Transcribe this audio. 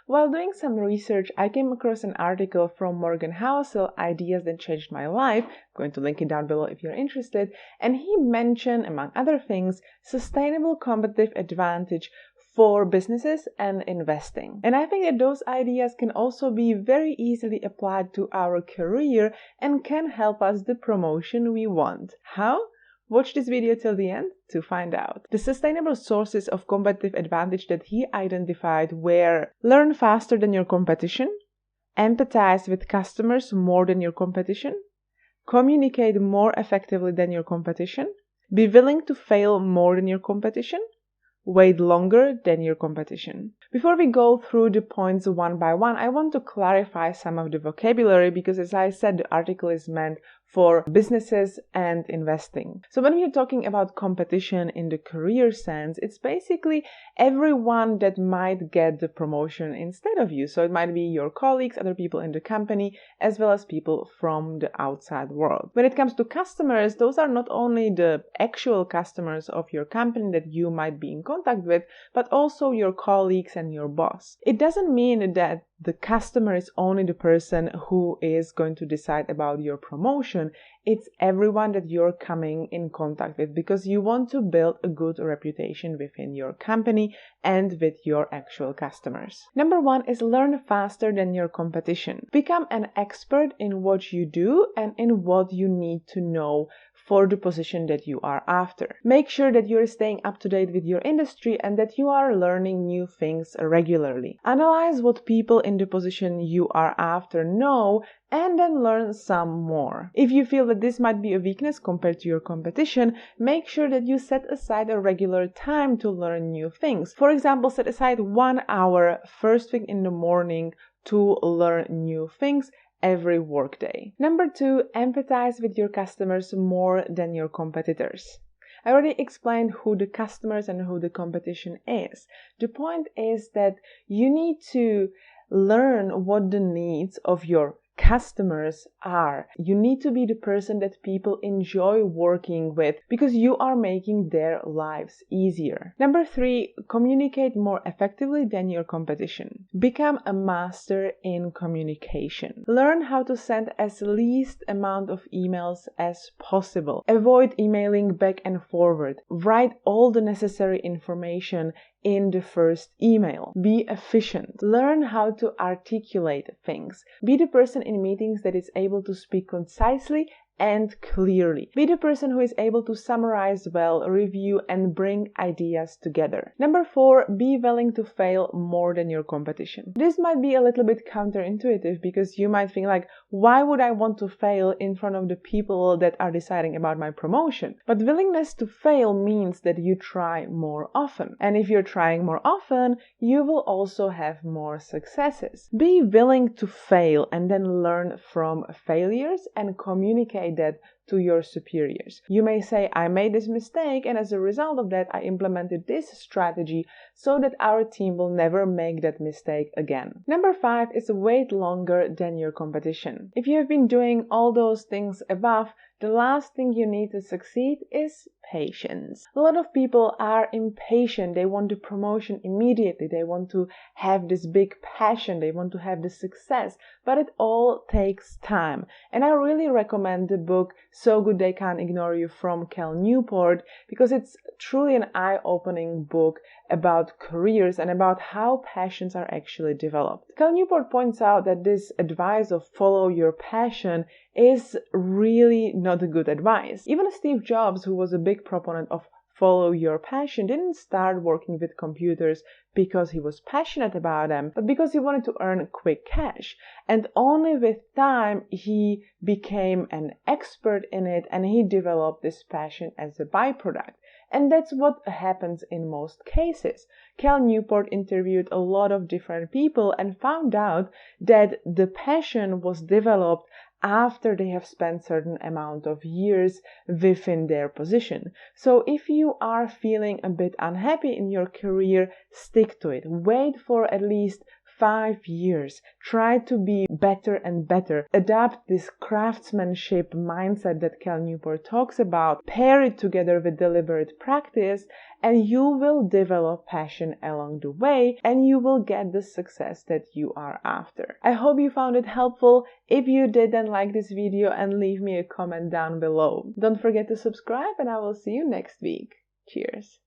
While doing some research, I came across an article from Morgan Housel, Ideas That Changed My Life. I'm going to link it down below if you're interested. And he mentioned, among other things, sustainable competitive advantage for businesses and investing. And I think that those ideas can also be very easily applied to our career and can help us the promotion we want. How? Watch this video till the end to find out. The sustainable sources of competitive advantage that he identified were: learn faster than your competition, empathize with customers more than your competition, communicate more effectively than your competition, be willing to fail more than your competition, wait longer than your competition. Before we go through the points one by one, I want to clarify some of the vocabulary because, as I said, the article is meant for businesses and investing. So when we're talking about competition in the career sense, it's basically everyone that might get the promotion instead of you. So it might be your colleagues, other people in the company, as well as people from the outside world. When it comes to customers, those are not only the actual customers of your company that you might be in contact with, but also your colleagues and your boss. It doesn't mean that the customer is only the person who is going to decide about your promotion. It's everyone that you're coming in contact with, because you want to build a good reputation within your company and with your actual customers. Number one is learn faster than your competition. Become an expert in what you do and in what you need to know for the position that you are after. Make sure that you're staying up to date with your industry and that you are learning new things regularly. Analyze what people in the position you are after know and then learn some more. If you feel that this might be a weakness compared to your competition, make sure that you set aside a regular time to learn new things. For example, set aside 1 hour first thing in the morning to learn new things every workday. Number two, empathize with your customers more than your competitors. I already explained who the customers and who the competition is. The point is that you need to learn what the needs of your customers are. You need to be the person that people enjoy working with because you are making their lives easier. Number three, communicate more effectively than your competition. Become a master in communication. Learn how to send as least amount of emails as possible. Avoid emailing back and forward. Write all the necessary information in the first email. Be efficient. Learn how to articulate things. Be the person in meetings that is able to speak concisely and clearly. Be the person who is able to summarize well, review, and bring ideas together. Number four, be willing to fail more than your competition. This might be a little bit counterintuitive because you might think like, why would I want to fail in front of the people that are deciding about my promotion? But willingness to fail means that you try more often. And if you're trying more often, you will also have more successes. Be willing to fail and then learn from failures and communicate that to your superiors. You may say, I made this mistake, and as a result of that, I implemented this strategy so that our team will never make that mistake again. Number five is wait longer than your competition. If you have been doing all those things above, the last thing you need to succeed is patience. A lot of people are impatient. They want the promotion immediately. They want to have this big passion. They want to have the success, but it all takes time. And I really recommend the book So Good They Can't Ignore You from Cal Newport, because it's truly an eye-opening book about careers and about how passions are actually developed. Cal Newport points out that this advice of follow your passion is really not a good advice. Even Steve Jobs, who was a big proponent of follow your passion, didn't start working with computers because he was passionate about them, but because he wanted to earn quick cash. And only with time he became an expert in it and he developed this passion as a byproduct. And that's what happens in most cases. Cal Newport interviewed a lot of different people and found out that the passion was developed after they have spent certain amount of years within their position. So if you are feeling a bit unhappy in your career, stick to it. Wait for at least 5 years. Try to be better and better. Adapt this craftsmanship mindset that Cal Newport talks about. Pair it together with deliberate practice, and you will develop passion along the way, and you will get the success that you are after. I hope you found it helpful. If you did, then like this video and leave me a comment down below. Don't forget to subscribe, and I will see you next week. Cheers!